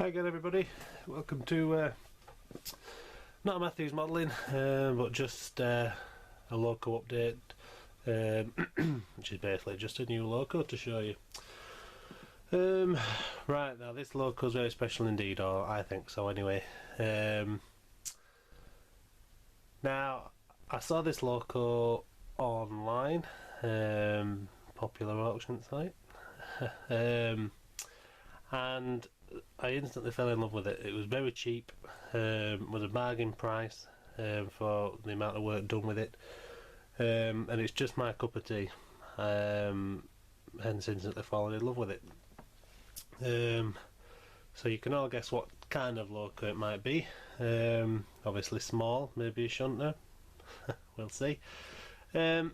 Hi again everybody, welcome to not a Matthews modelling but just a Loco update, which is basically just a new Loco to show you. Right, now this Loco is very special indeed, or I think so anyway. Now I saw this Loco online, popular auction site, and I instantly fell in love with it. It was very cheap, was a bargain price for the amount of work done with it, and it's just my cup of tea, hence instantly falling in love with it. So you can all guess what kind of Loco it might be. Obviously small, maybe a shunter, we'll see. And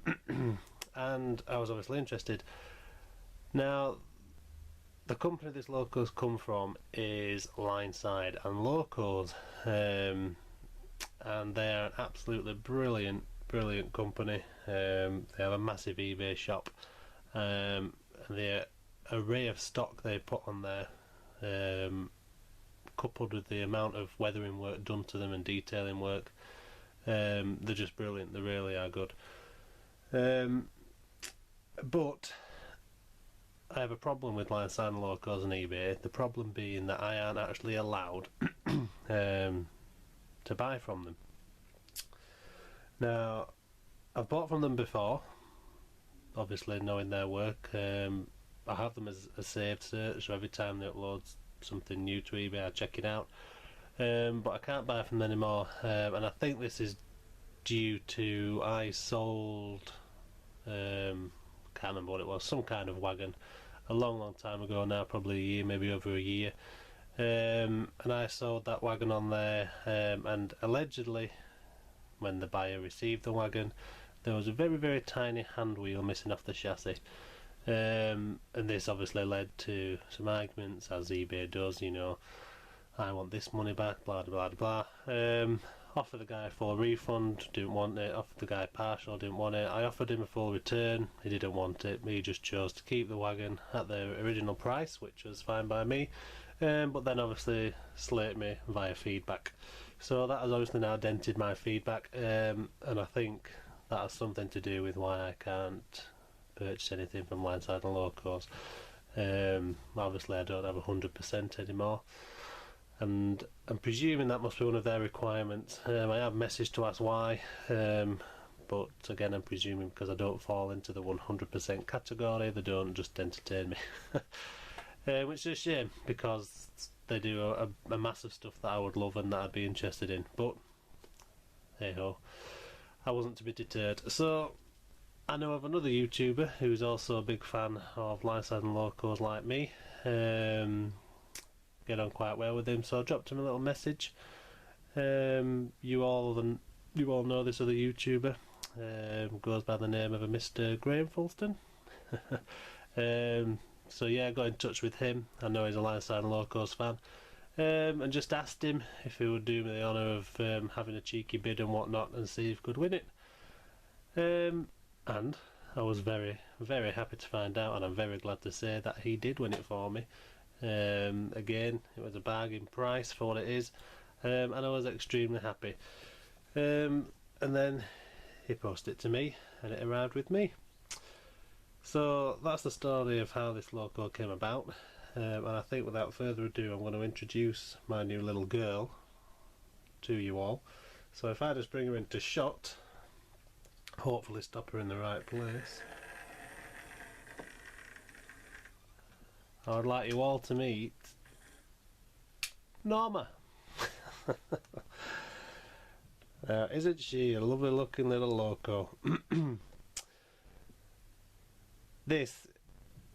I was obviously interested. Now the company this Loco's come from is Lineside and Locos, and they are an absolutely brilliant company. They have a massive eBay shop, and the array of stock they put on there, coupled with the amount of weathering work done to them and detailing work, they're just brilliant. They really are good. But I have a problem with Lineside and Locos and eBay. The problem being that I aren't actually allowed to buy from them. Now, I've bought from them before, obviously knowing their work. I have them as a saved search, so every time they upload something new to eBay I check it out. But I can't buy from them anymore, and I think this is due to I sold, can't remember what it was, some kind of wagon a long time ago now, probably a year, maybe over a year, and I sold that wagon on there, and allegedly when the buyer received the wagon there was a very tiny hand wheel missing off the chassis, and this obviously led to some arguments, as eBay does, you know. I want this money back, blah blah blah blah. Offered the guy a full refund, didn't want it. Offered the guy partial, didn't want it. I offered him a full return, he didn't want it. He just chose to keep the wagon at the original price, which was fine by me, but then obviously slated me via feedback. So that has obviously now dented my feedback, and I think that has something to do with why I can't purchase anything from Lineside and Locos. Obviously I don't have 100% anymore, and I'm presuming that must be one of their requirements. I have messaged to ask why, but again I'm presuming because I don't fall into the 100% category, they don't just entertain me. Which is a shame, because they do a massive stuff that I would love and that I'd be interested in, but hey ho, I wasn't to be deterred. So I know of another YouTuber who's also a big fan of Lineside and Locos like me, get on quite well with him, so I dropped him a little message. You all know this other YouTuber, goes by the name of a Mr. Graham Fulston. So yeah, I got in touch with him. I know he's a Lineside and Locos fan, and just asked him if he would do me the honour of having a cheeky bid and whatnot and see if he could win it. And I was very happy to find out, and I'm very glad to say that he did win it for me. Again, it was a bargain price for what it is, and I was extremely happy. And then he posted it to me and it arrived with me. So that's the story of how this Loco came about, and I think without further ado I'm going to introduce my new little girl to you all. So if I just bring her into shot, hopefully stop her in the right place, I would like you all to meet Norma. Isn't she a lovely looking little Loco? This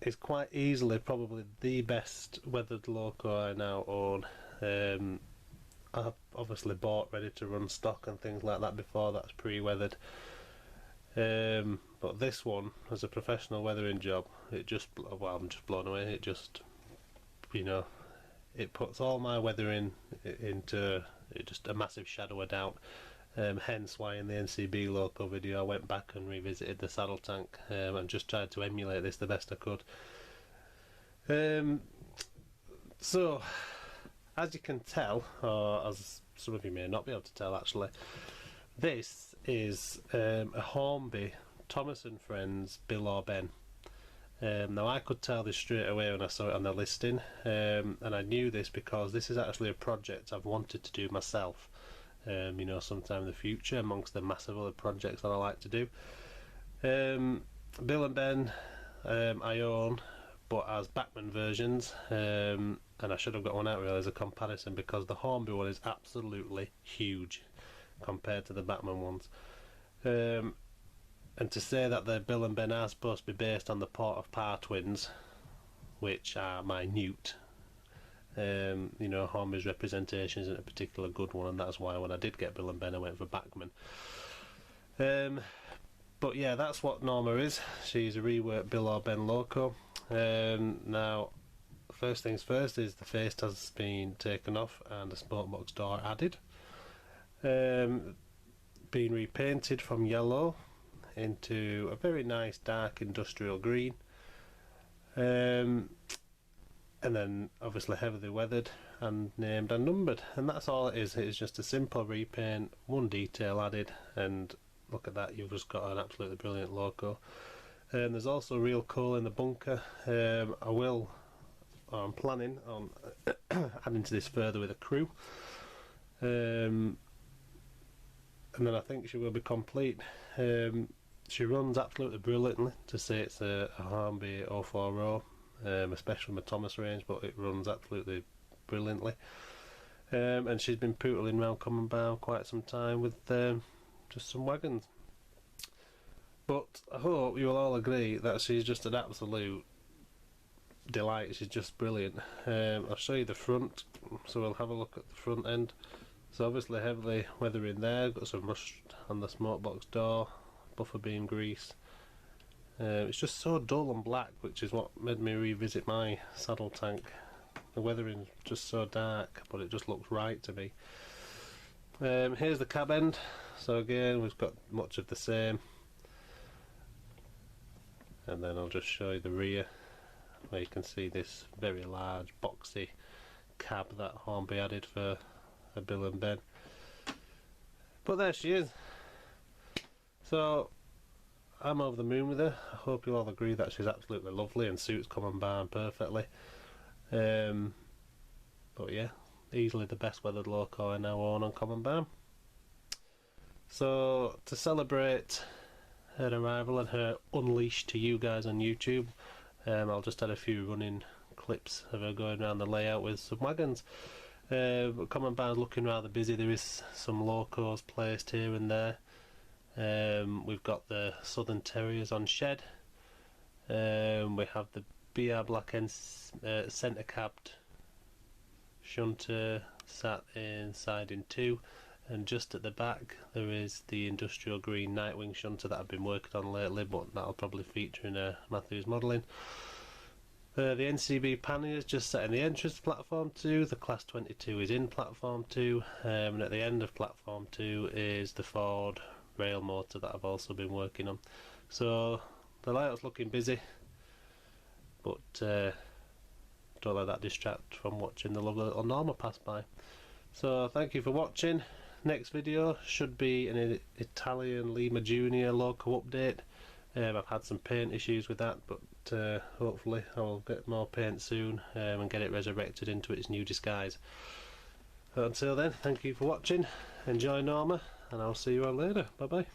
is quite easily probably the best weathered Loco I now own. I've obviously bought ready to run stock and things like that before, that's pre-weathered. But this one, as a professional weathering job, it just, well, I'm just blown away. It just, you know, it puts all my weathering into just a massive shadow of doubt. Hence why in the NCB Loco video I went back and revisited the saddle tank, and just tried to emulate this the best I could. So as you can tell, or as some of you may not be able to tell actually, this is a Hornby Thomas and Friends Bill or Ben. Now I could tell this straight away when I saw it on the listing, and I knew this because this is actually a project I've wanted to do myself, you know, sometime in the future, amongst the massive other projects that I like to do. Bill and Ben I own, but as Bachmann versions, and I should have got one out really as a comparison, because the Hornby one is absolutely huge compared to the Bachmann ones. And to say that the Bill and Ben are supposed to be based on the Port of Par twins, which are minute, you know, Hornby's representation isn't a particular good one, and that's why when I did get Bill and Ben I went for Bachmann. But yeah, that's what Norma is. She's a reworked Bill or Ben Loco. Now, first things first is the face has been taken off and a sport box door added. Been repainted from yellow into a very nice dark industrial green. And then obviously heavily weathered and named and numbered, and that's all it is. It's just a simple repaint, one detail added, and look at that, you've just got an absolutely brilliant Loco. There's also real coal in the bunker. I'm planning on adding to this further with a crew, and then I think she will be complete. She runs absolutely brilliantly. To say it's a Hornby 040, especially my Thomas range, but it runs absolutely brilliantly. And she's been pootling around Common Bound quite some time with just some wagons. But I hope you will all agree that she's just an absolute delight. She's just brilliant. I'll show you the front, so we'll have a look at the front end. So obviously heavily weathering there, got some rust on the smoke box door, buffer beam grease. It's just so dull and black, which is what made me revisit my saddle tank. The weathering's just so dark, but it just looks right to me. Here's the cab end. So again, we've got much of the same. And then I'll just show you the rear, where you can see this very large boxy cab that Hornby added for a Bill and Ben. But there she is. So I'm over the moon with her. I hope you all agree that she's absolutely lovely and suits Common Barn perfectly. But yeah, easily the best weathered Loco I now own on Common Barn. So to celebrate her arrival and her unleash to you guys on YouTube, I'll just add a few running clips of her going around the layout with some wagons. But Common Barn's looking rather busy. There is some Locos placed here and there. We've got the Southern Terriers on shed. We have the BR Black End centre cabbed shunter sat inside in two, and just at the back there is the industrial green Nightwing shunter that I've been working on lately, but that'll probably feature in a Matthews modelling. The NCB panniers just set in the entrance to platform 2, the Class 22 is in platform 2, and at the end of platform 2 is the Ford rail motor that I've also been working on. So the layout's looking busy, but don't let that distract from watching the lovely little Norma pass by. So thank you for watching. Next video should be an Italian Lima Junior Loco update. I've had some paint issues with that, but hopefully I will get more paint soon and get it resurrected into its new disguise. Until then, thank you for watching, enjoy Norma, and I'll see you all later. Bye bye.